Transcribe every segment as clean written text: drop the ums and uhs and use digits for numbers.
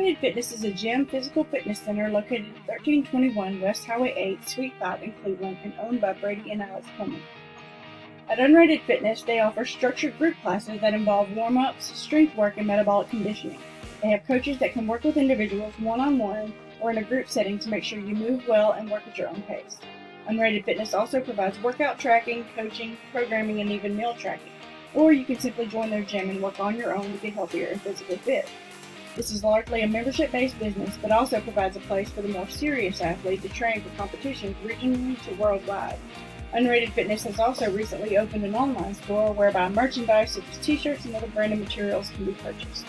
Unrated Fitness is a gym physical fitness center located at 1321 West Highway 8, Suite 5 in Cleveland and owned by Brady and Alex Pullman. At Unrated Fitness, they offer structured group classes that involve warm-ups, strength work, and metabolic conditioning. They have coaches that can work with individuals one-on-one or in a group setting to make sure you move well and work at your own pace. Unrated Fitness also provides workout tracking, coaching, programming, and even meal tracking. Or you can simply join their gym and work on your own to get healthier and physically fit. This is largely a membership-based business, but also provides a place for the more serious athlete to train for competitions regionally to worldwide. Unrated Fitness has also recently opened an online store whereby merchandise such as t-shirts and other branded materials can be purchased.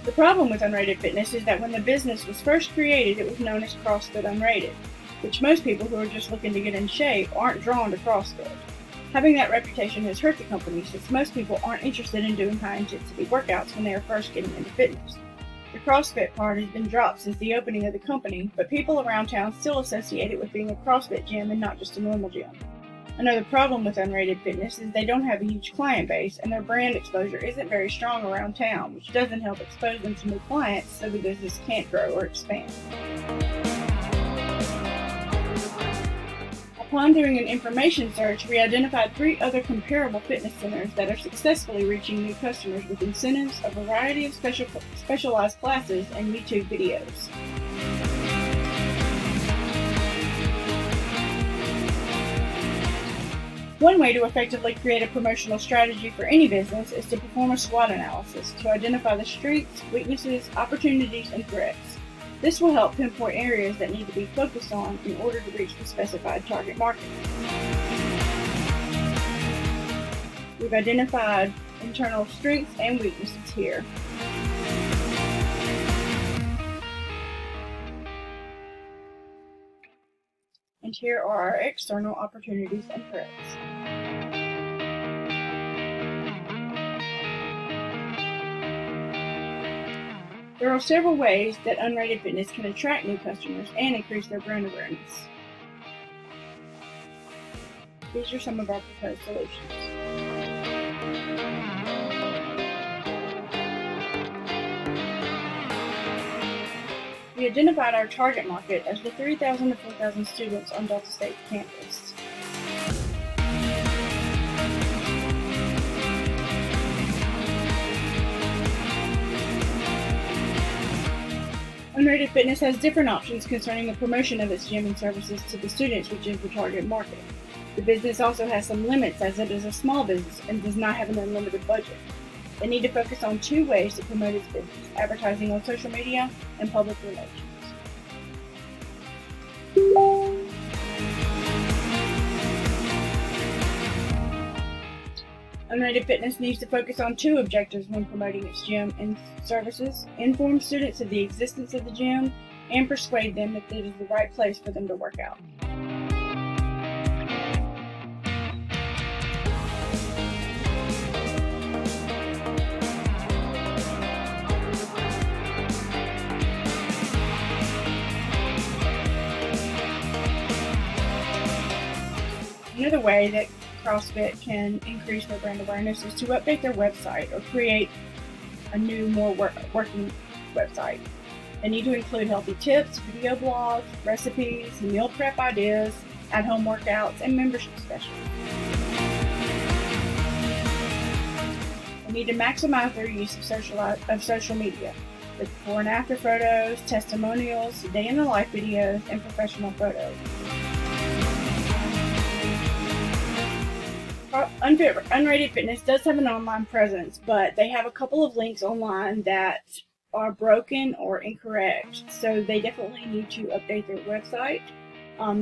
The problem with Unrated Fitness is that when the business was first created, it was known as CrossFit Unrated, which most people who are just looking to get in shape aren't drawn to CrossFit. Having that reputation has hurt the company since most people aren't interested in doing high-intensity workouts when they are first getting into fitness. The CrossFit part has been dropped since the opening of the company, but people around town still associate it with being a CrossFit gym and not just a normal gym. Another problem with Unrated Fitness is they don't have a huge client base and their brand exposure isn't very strong around town, which doesn't help expose them to new clients so the business can't grow or expand. Upon doing an information search, we identified 3 other comparable fitness centers that are successfully reaching new customers with incentives, a variety of specialized classes, and YouTube videos. One way to effectively create a promotional strategy for any business is to perform a SWOT analysis to identify the strengths, weaknesses, opportunities, and threats. This will help pinpoint areas that need to be focused on in order to reach the specified target market. We've identified internal strengths and weaknesses here. And here are our external opportunities and threats. There are several ways that Unrated Fitness can attract new customers and increase their brand awareness. These are some of our proposed solutions. We identified our target market as the 3,000 to 4,000 students on Delta State's campus. Unrated Fitness has different options concerning the promotion of its gym and services to the students, which is the target market. The business also has some limits as it is a small business and does not have an unlimited budget. They need to focus on 2 ways to promote its business: advertising on social media and public relations. Unrated Fitness needs to focus on 2 objectives when promoting its gym and services: inform students of the existence of the gym and persuade them that it is the right place for them to work out. Another way that CrossFit can increase their brand awareness is to update their website or create a new, more working website. They need to include healthy tips, video blogs, recipes, meal prep ideas, at-home workouts, and membership specials. They need to maximize their use of social media with before and after photos, testimonials, day in the life videos, and professional photos. Unrated Fitness does have an online presence, but they have a couple of links online that are broken or incorrect, so they definitely need to update their website.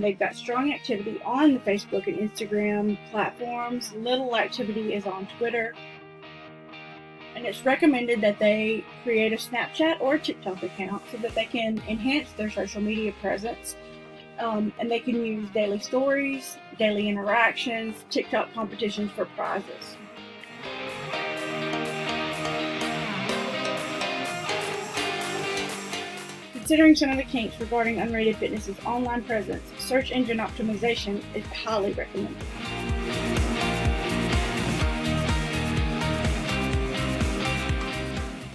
They've got strong activity on the Facebook and Instagram platforms. Little activity is on Twitter. And it's recommended that they create a Snapchat or a TikTok account so that they can enhance their social media presence. And they can use daily stories, daily interactions, TikTok competitions for prizes. Considering some of the kinks regarding Unrated Fitness's online presence, search engine optimization is highly recommended.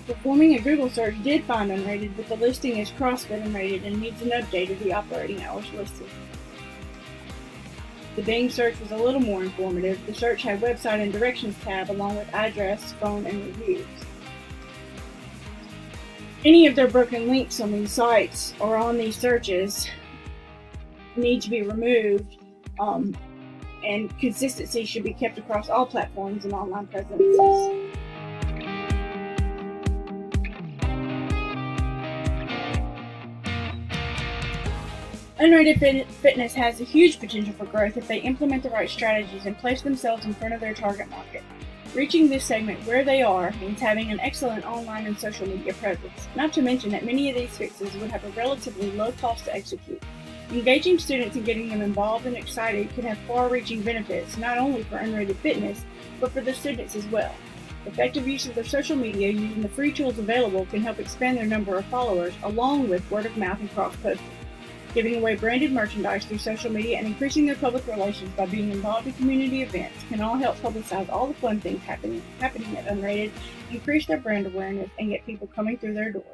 Performing a Google search did find Unrated, but the listing is CrossFit Unrated and needs an update of the operating hours listed. The Bing search was a little more informative. The search had website and directions tab along with address, phone, and reviews. Any of their broken links on these sites or on these searches need to be removed, and consistency should be kept across all platforms and online presences. Unrated Fitness has a huge potential for growth if they implement the right strategies and place themselves in front of their target market. Reaching this segment where they are means having an excellent online and social media presence, not to mention that many of these fixes would have a relatively low cost to execute. Engaging students and getting them involved and excited can have far-reaching benefits not only for Unrated Fitness, but for the students as well. Effective use of their social media using the free tools available can help expand their number of followers, along with word of mouth and cross-posting. Giving away branded merchandise through social media and increasing their public relations by being involved in community events can all help publicize all the fun things happening at Unrated, increase their brand awareness, and get people coming through their doors.